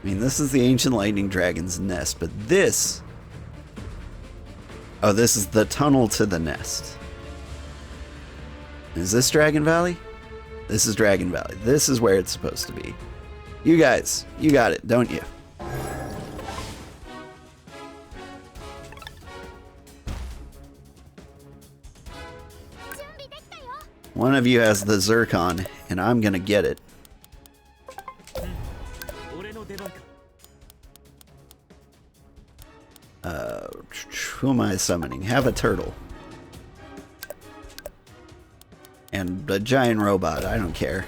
I mean, this is the ancient lightning dragon's nest, but this... Oh, this is the tunnel to the nest. Is this Dragon Valley? This is Dragon Valley. This is where it's supposed to be. You guys, you got it, don't you? One of you has the Zircon, and I'm gonna get it. Who am I summoning? Have a turtle. And a giant robot, I don't care.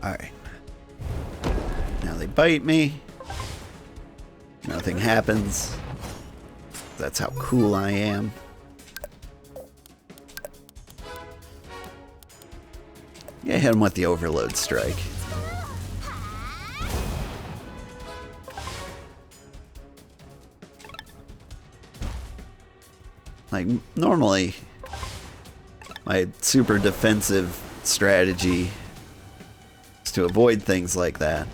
Alright. Now they bite me. Nothing happens. That's how cool I am. Yeah, hit him with the overload strike. Like, normally, my super defensive strategy is to avoid things like that.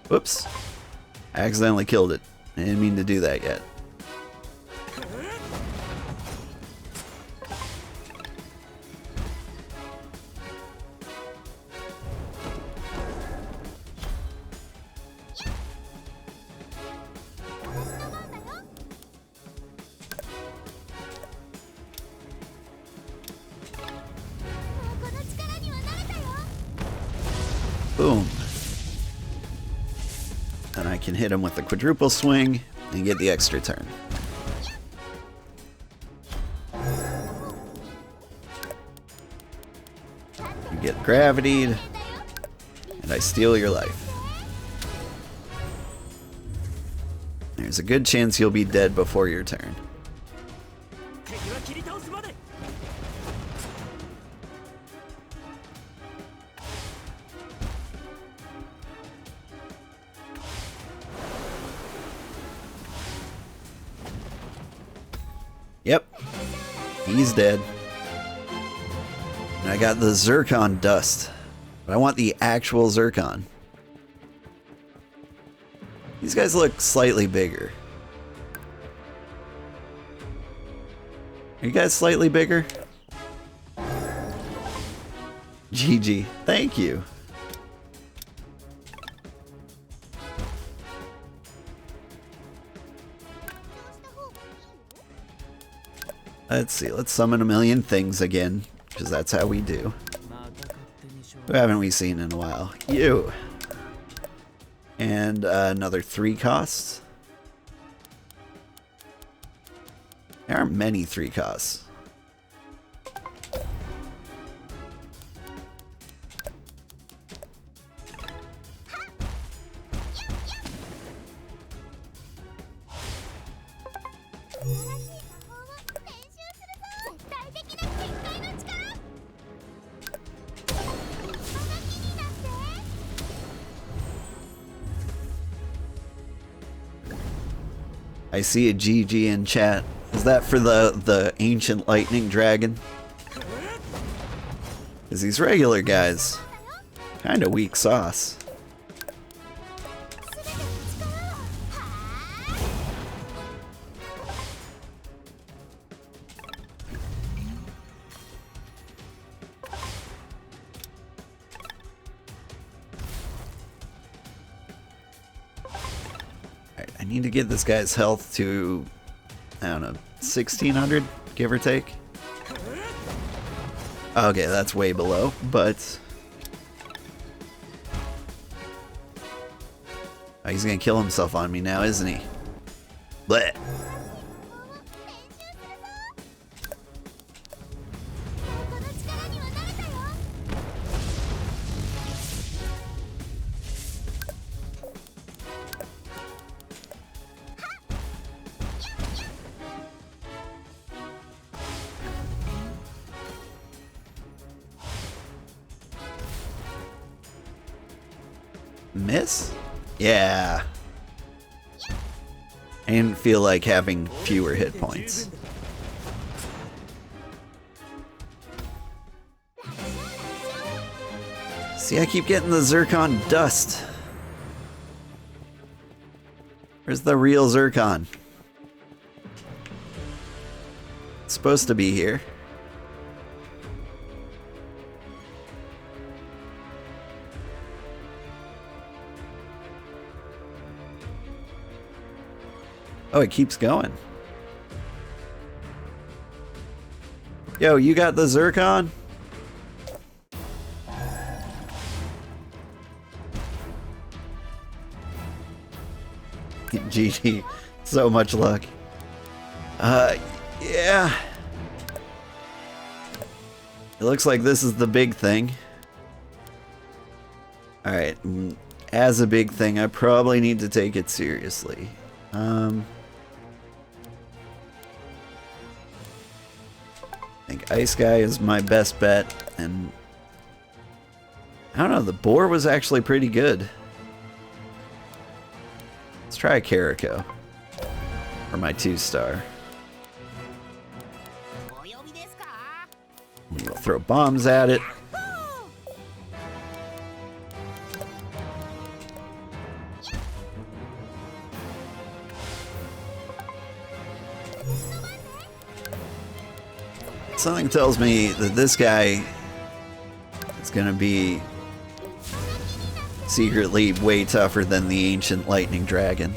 Whoops. I accidentally killed it. I didn't mean to do that yet. Boom. And I can hit him with the quadruple swing and get the extra turn. You get gravitied, and I steal your life. There's a good chance you'll be dead before your turn. Yep, he's dead. And I got the Zircon dust, but I want the actual Zircon. These guys look slightly bigger. Are you guys slightly bigger? GG, thank you. Let's see, let's summon a million things again, because that's how we do. Who haven't we seen in a while? You! And another 3 costs. There aren't many 3 costs. I see a GG in chat. Is that for the ancient lightning dragon? Because these regular guys, kind of weak sauce. I need to get this guy's health to, I don't know, 1600, give or take. Okay, that's way below, but... Oh, he's gonna kill himself on me now, isn't he? Blech. Miss? Yeah. I didn't feel like having fewer hit points. See, I keep getting the Zircon dust. Where's the real Zircon? It's supposed to be here. Oh, it keeps going. Yo, you got the Zircon? GG. So much luck. Yeah. It looks like this is the big thing. Alright. As a big thing, I probably need to take it seriously. I think Ice Guy is my best bet, and I don't know, the boar was actually pretty good. Let's try Carico for my 2-star. We'll throw bombs at it. Something tells me that this guy is gonna be secretly way tougher than the ancient lightning dragon.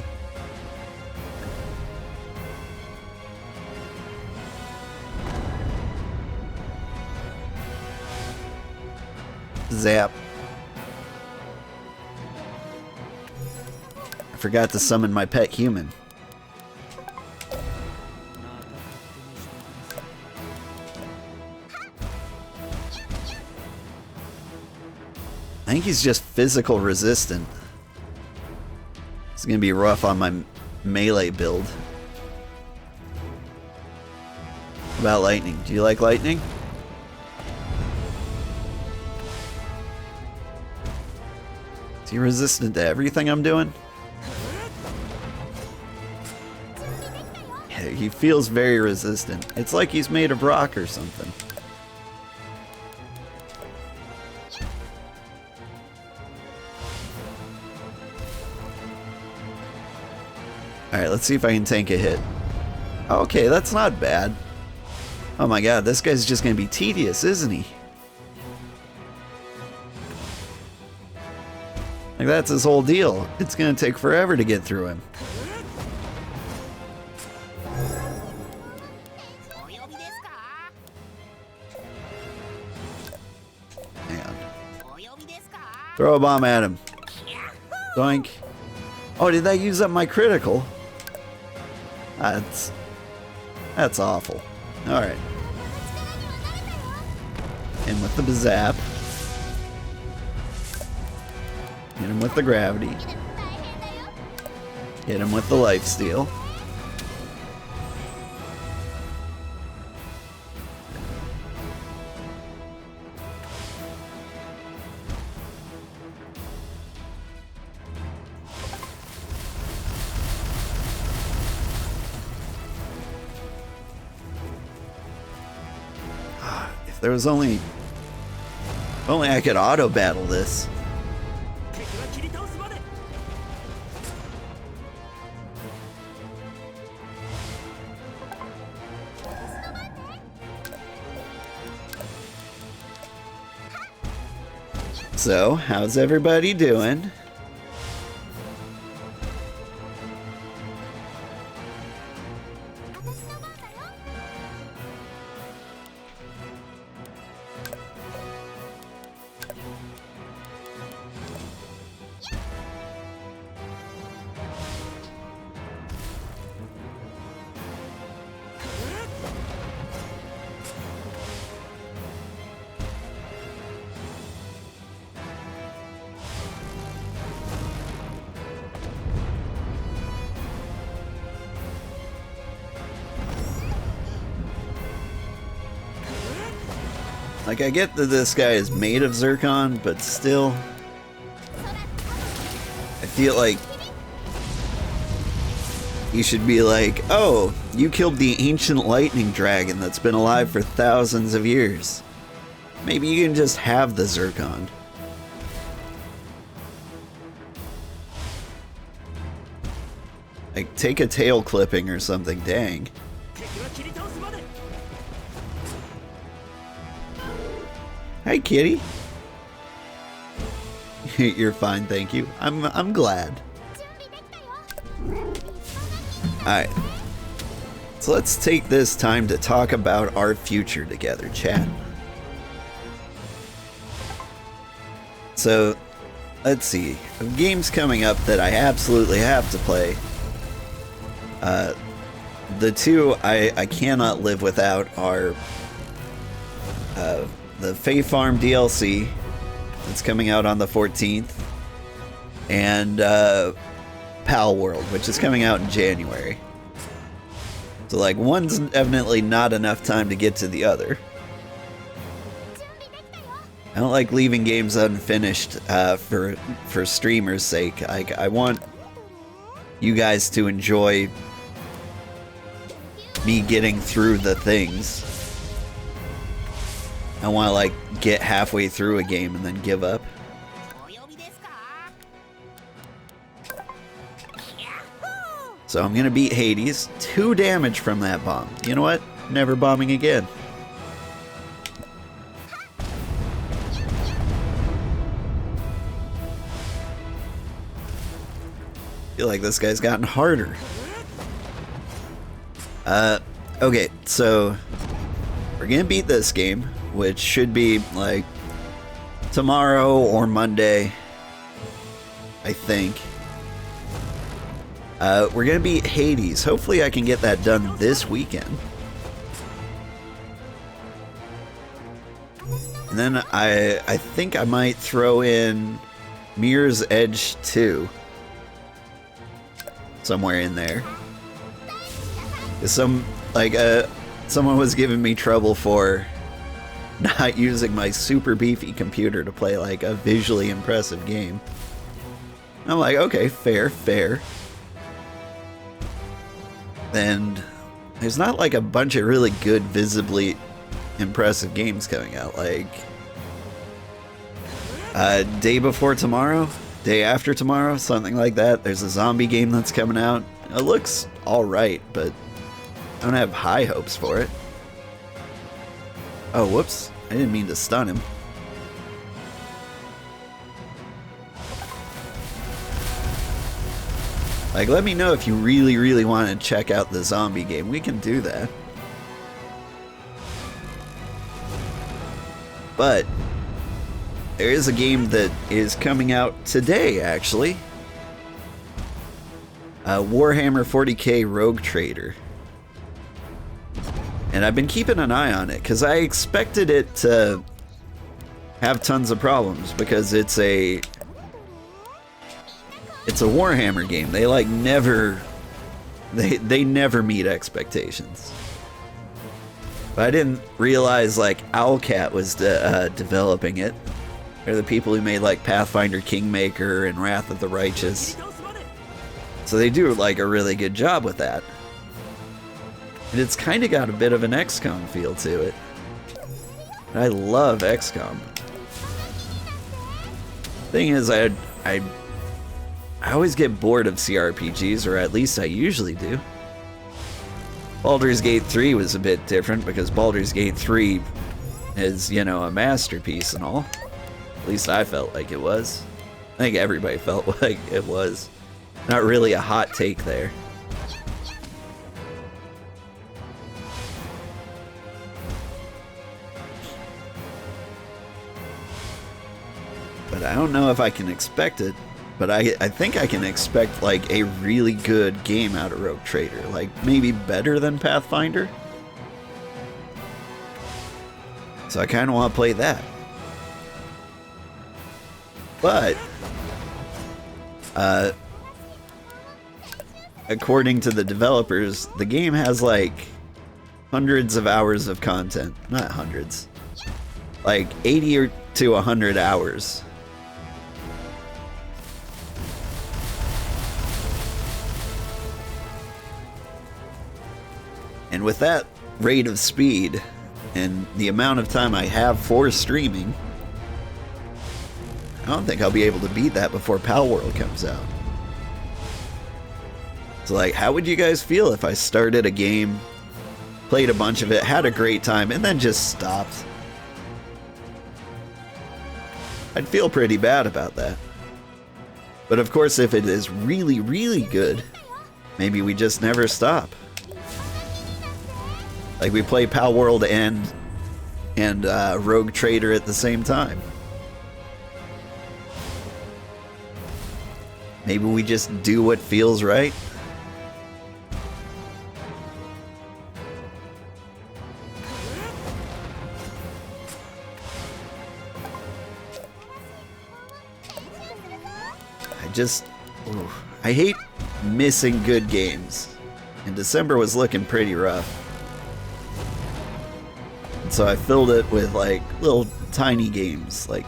Zap. I forgot to summon my pet human. I think he's just physical resistant. It's gonna be rough on my melee build. What about lightning? Do you like lightning? Is he resistant to everything I'm doing? Yeah, he feels very resistant. It's like he's made of rock or something. Alright, let's see if I can tank a hit. Okay, that's not bad. Oh my god, this guy's just gonna be tedious, isn't he? Like, that's his whole deal. It's gonna take forever to get through him. Hang on. Throw a bomb at him. Doink. Oh, did that use up my critical? That's awful. Alright. In with the zap. Hit him with the gravity. Hit him with the lifesteal. If there was only I could auto battle this. So, how's everybody doing? Like, I get that this guy is made of Zircon, but still, feel like you should be like, oh, you killed the ancient lightning dragon that's been alive for thousands of years. Maybe you can just have the Zircon. Like, take a tail clipping or something, dang. Hi, kitty. You're fine, thank you. I'm glad. Alright. So let's take this time to talk about our future together, chat. So, let's see. Games coming up that I absolutely have to play. The two I cannot live without are the Fae Farm DLC that's coming out on the 14th, and Pal World, which is coming out in January. So like, one's definitely not enough time to get to the other. I don't like leaving games unfinished for streamers' sake. I want you guys to enjoy me getting through the things. I want to like get halfway through a game and then give up. So I'm gonna beat Hades. 2 damage from that bomb. You know what? Never bombing again. Feel like this guy's gotten harder. Okay, so we're gonna beat this game, which should be like tomorrow or Monday, I think. We're gonna beat Hades. Hopefully I can get that done this weekend. And then I think I might throw in Mirror's Edge 2 somewhere in there. Someone was giving me trouble for not using my super beefy computer to play like a visually impressive game. I'm like, okay, fair. And there's not like a bunch of really good visibly impressive games coming out. Like day before tomorrow, day after tomorrow, something like that. There's a zombie game that's coming out. It looks alright, but I don't have high hopes for it. Oh, whoops. I didn't mean to stun him. Like, let me know if you really want to check out the zombie game. We can do that. But there is a game that is coming out today, actually. Warhammer 40k Rogue Trader. And I've been keeping an eye on it, because I expected it to have tons of problems, because it's a Warhammer game. They like never, they never meet expectations. But I didn't realize like Owlcat was developing it. They're the people who made like Pathfinder Kingmaker and Wrath of the Righteous. So they do like a really good job with that. And it's kind of got a bit of an XCOM feel to it. And I love XCOM. Thing is, I always get bored of CRPGs, or at least I usually do. Baldur's Gate 3 was a bit different, because Baldur's Gate 3 is, you know, a masterpiece and all. At least I felt like it was. I think everybody felt like it was. Not really a hot take there. But I don't know if I can expect it. But I think I can expect like a really good game out of Rogue Trader. Like maybe better than Pathfinder. So I kind of want to play that. But according to the developers, the game has like hundreds of hours of content. Not hundreds. Like 80 to 100 hours. And with that rate of speed and the amount of time I have for streaming, I don't think I'll be able to beat that before Pal World comes out. So like, how would you guys feel if I started a game, played a bunch of it, had a great time, and then just stopped? I'd feel pretty bad about that. But of course, if it is really, really good, maybe we just never stop. Like we play Pal World and Rogue Trader at the same time. Maybe we just do what feels right. I hate missing good games. And December was looking pretty rough. And so I filled it with like little tiny games like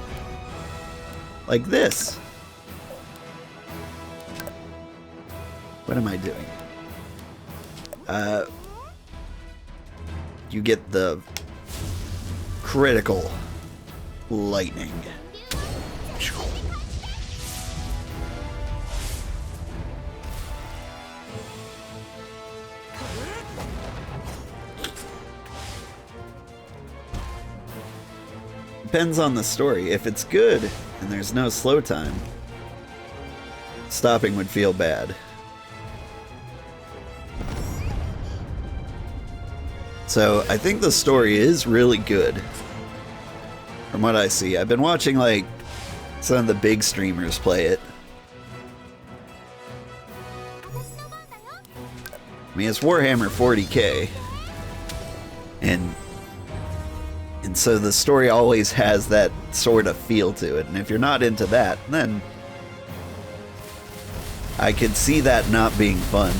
this. What am I doing? You get the critical lightning. Depends on the story. If it's good and there's no slow time, stopping would feel bad. So I think the story is really good from what I see. I've been watching like some of the big streamers play it. I mean, it's Warhammer 40k, and so the story always has that sort of feel to it. And if you're not into that, then I could see that not being fun.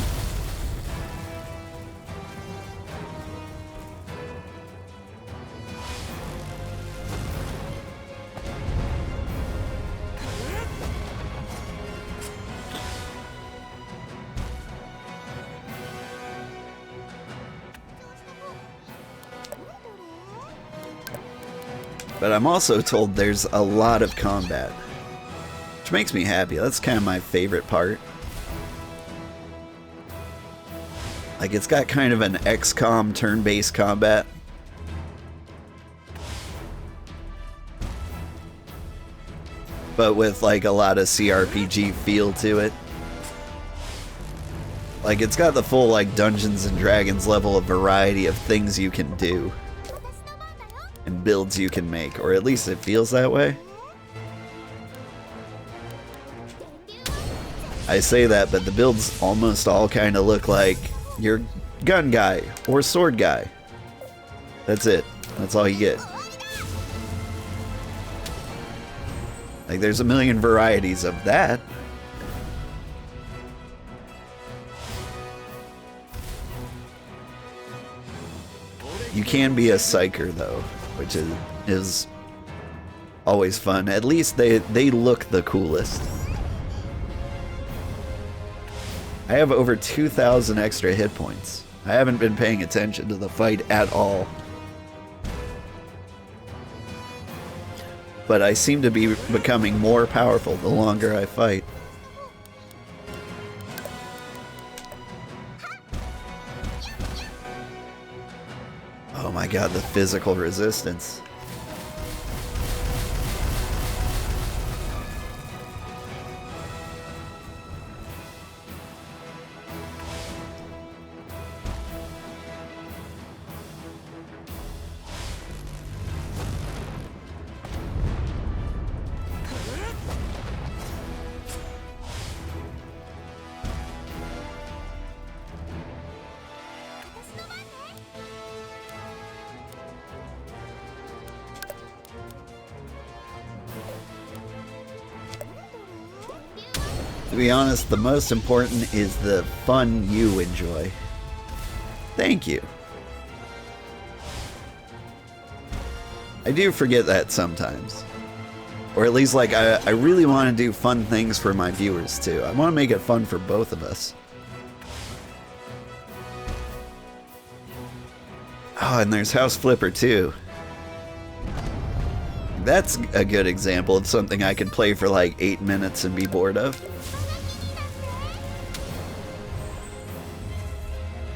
But I'm also told there's a lot of combat, which makes me happy. That's kind of my favorite part. Like, it's got kind of an XCOM turn-based combat. But with like a lot of CRPG feel to it. Like, it's got the full like Dungeons and Dragons level of variety of things you can do. And builds you can make, or at least it feels that way. I say that, but the builds almost all kind of look like your gun guy or sword guy. That's it. That's all you get. Like, there's a million varieties of that. You can be a psyker though, which is always fun. At least they look the coolest. I have over 2,000 extra hit points. I haven't been paying attention to the fight at all. But I seem to be becoming more powerful the longer I fight. Oh my god, the physical resistance. To be honest, the most important is the fun you enjoy. Thank you. I do forget that sometimes. Or at least, like, I really want to do fun things for my viewers, too. I want to make it fun for both of us. Oh, and there's House Flipper too. That's a good example of something I could play for like 8 minutes and be bored of.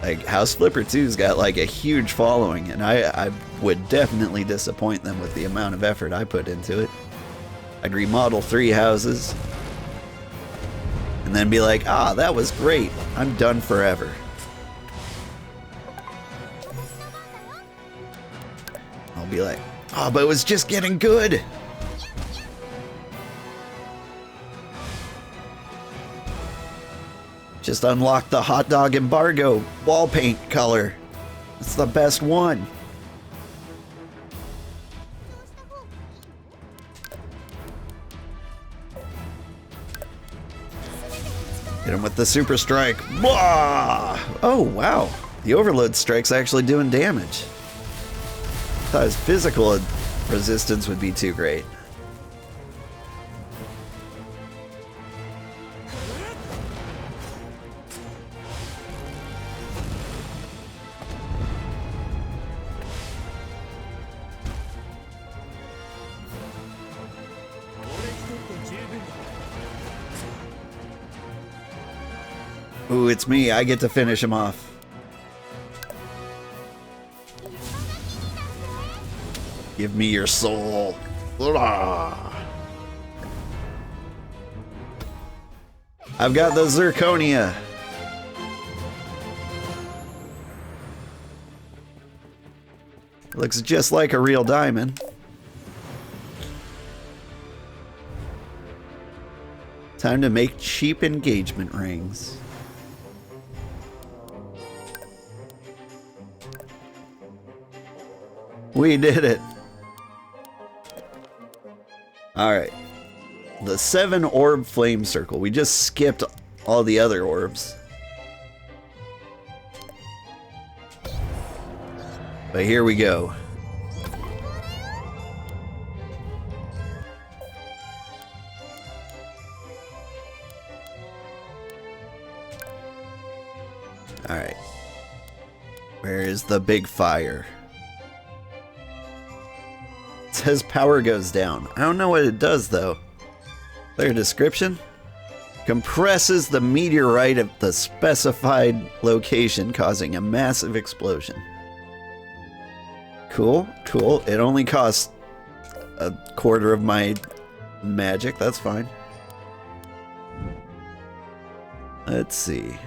Like, House Flipper 2's got like a huge following, and I would definitely disappoint them with the amount of effort I put into it. I'd remodel 3 houses, and then be like, ah, that was great. I'm done forever. I'll be like, oh, but it was just getting good. Just unlocked the hot dog embargo wall paint color. It's the best one. Hit him with the super strike. Blah! Oh, wow. The overload strike's actually doing damage. I thought his physical resistance would be too great. Ooh, it's me. I get to finish him off. Give me your soul. Blah. I've got the Zirconia. Looks just like a real diamond. Time to make cheap engagement rings. We did it. Alright. The 7 orb flame circle. We just skipped all the other orbs. But here we go. Alright. Where is the big fire? It says power goes down. I don't know what it does though. Their description? Compresses the meteorite at the specified location, causing a massive explosion. Cool, cool. It only costs a quarter of my magic. That's fine. Let's see.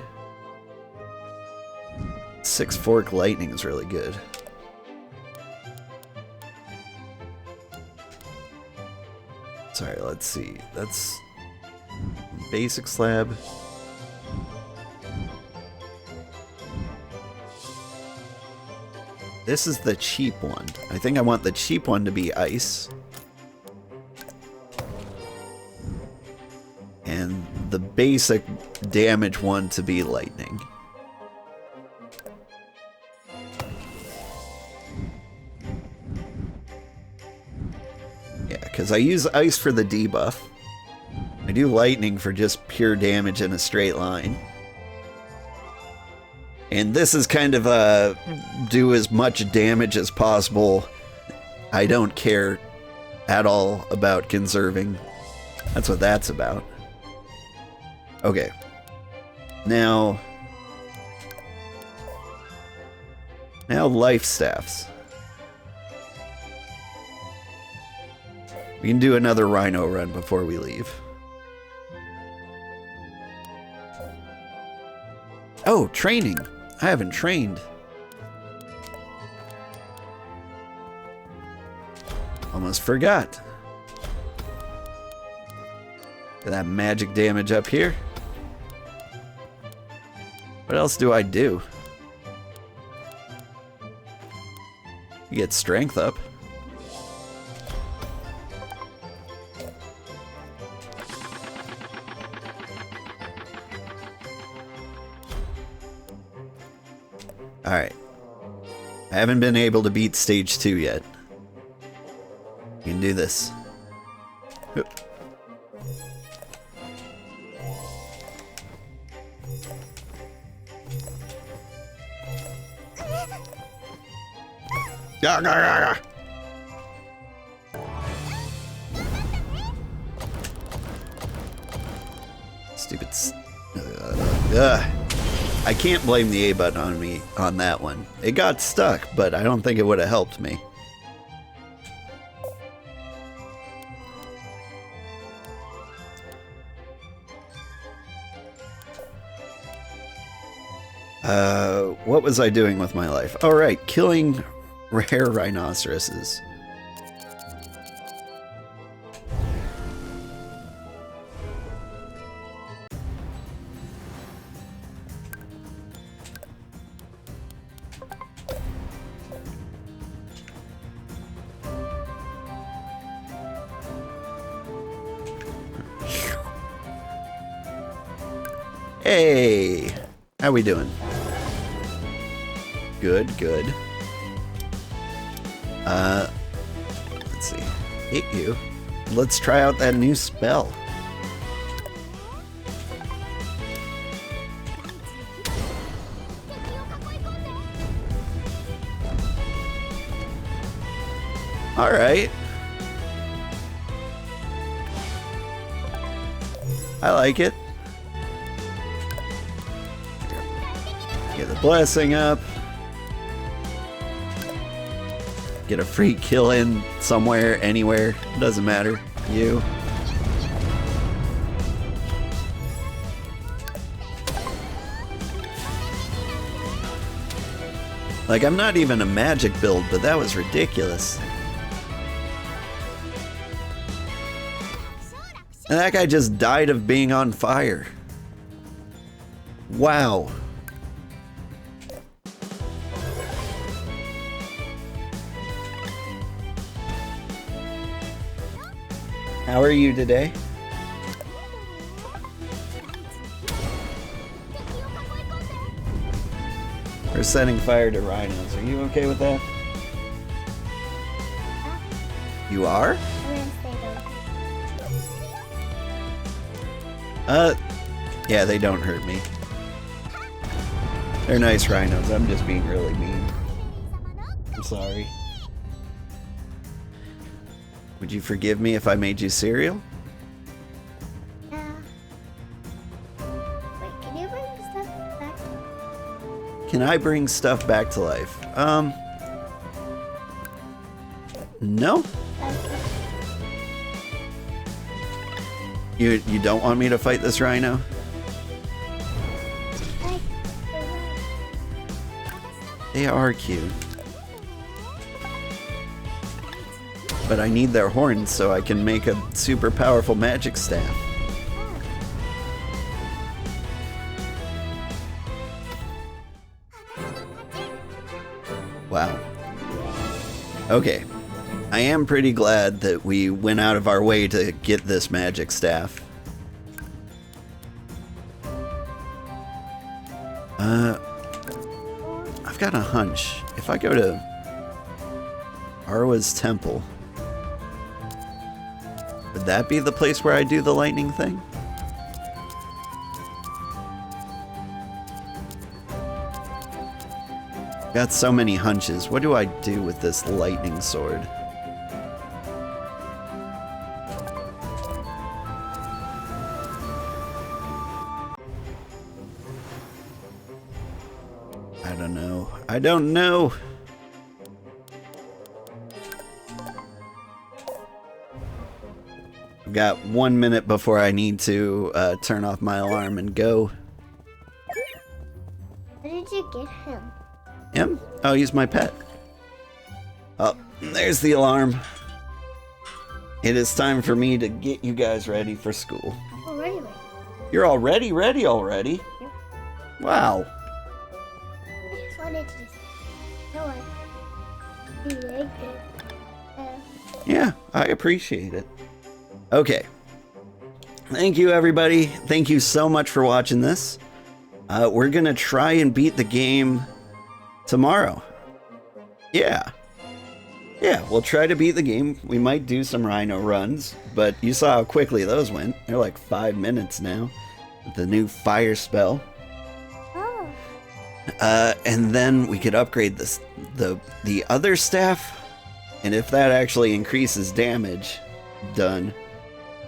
6 fork lightning is really good. Sorry, let's see. That's basic slab. This is the cheap one. I think I want the cheap one to be ice. And the basic damage one to be lightning. Because I use ice for the debuff. I do lightning for just pure damage in a straight line. And this is kind of a do as much damage as possible. I don't care at all about conserving. That's what that's about. Okay. Now life staffs. We can do another rhino run before we leave. Oh, training. I haven't trained. Almost forgot. That magic damage up here. What else do I do? You get strength up. Alright. I haven't been able to beat stage 2 yet. You can do this. Oop. Gah, gah, gah, gah. Stupid. I can't blame the A button on me on that one. It got stuck, but I don't think it would have helped me. What was I doing with my life? Oh, right, killing rare rhinoceroses. Hey, how we doing? Good, good. Let's see. Hit you. Let's try out that new spell. All right. I like it. Get the blessing up. Get a free kill in somewhere, anywhere. Doesn't matter. You. Like, I'm not even a magic build, but that was ridiculous. And that guy just died of being on fire. Wow. How are you today? We're setting fire to rhinos. Are you okay with that? You are? Yeah, they don't hurt me. They're nice rhinos. I'm just being really mean. I'm sorry. Would you forgive me if I made you cereal? Wait, can you bring stuff back? Can I bring stuff back to life? No. You don't want me to fight this rhino? They are cute. But I need their horns so I can make a super powerful magic staff. Wow. Okay. I am pretty glad that we went out of our way to get this magic staff. I've got a hunch. If I go to Arwa's temple, would that be the place where I do the lightning thing? Got so many hunches. What do I do with this lightning sword? I don't know. I don't know. I've got 1 minute before I need to turn off my alarm and go. Where did you get him? Him? Oh, he's my pet. Oh, there's the alarm. It is time for me to get you guys ready for school. Already ready. You're already ready already? Yep. Wow. I just wanted to just know what you like it. Yeah, I appreciate it. Okay. Thank you, everybody. Thank you so much for watching this. We're going to try and beat the game tomorrow. Yeah. Yeah, we'll try to beat the game. We might do some rhino runs, but you saw how quickly those went. They're like 5 minutes now with the new fire spell. Oh. And then we could upgrade this the other staff, and if that actually increases damage done,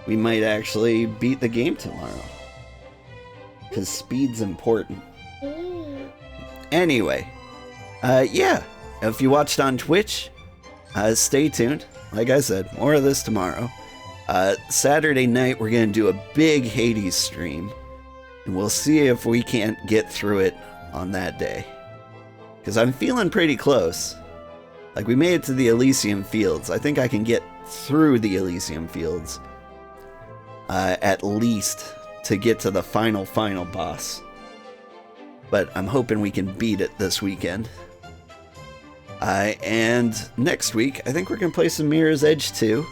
we might actually beat the game tomorrow. Because speed's important. Anyway, yeah, if you watched on Twitch, stay tuned. Like I said, more of this tomorrow. Saturday night, we're going to do a big Hades stream, and we'll see if we can't get through it on that day. Because I'm feeling pretty close. Like, we made it to the Elysium Fields. I think I can get through the Elysium Fields, at least, to get to the final boss. But I'm hoping we can beat it this weekend. And next week, I think we're going to play some Mirror's Edge 2.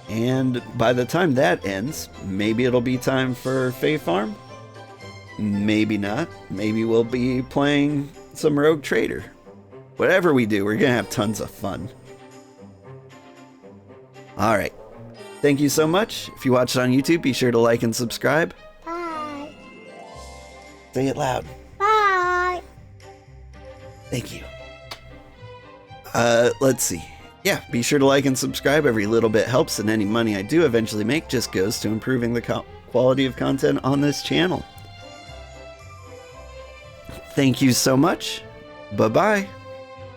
And by the time that ends, maybe it'll be time for Fae Farm. Maybe not. Maybe we'll be playing some Rogue Trader. Whatever we do, we're going to have tons of fun. Alright. Thank you so much. If you watched on YouTube, be sure to like and subscribe. Bye. Say it loud. Bye. Thank you. Let's see. Yeah, be sure to like and subscribe. Every little bit helps, and any money I do eventually make just goes to improving the quality of content on this channel. Thank you so much. Bye-bye.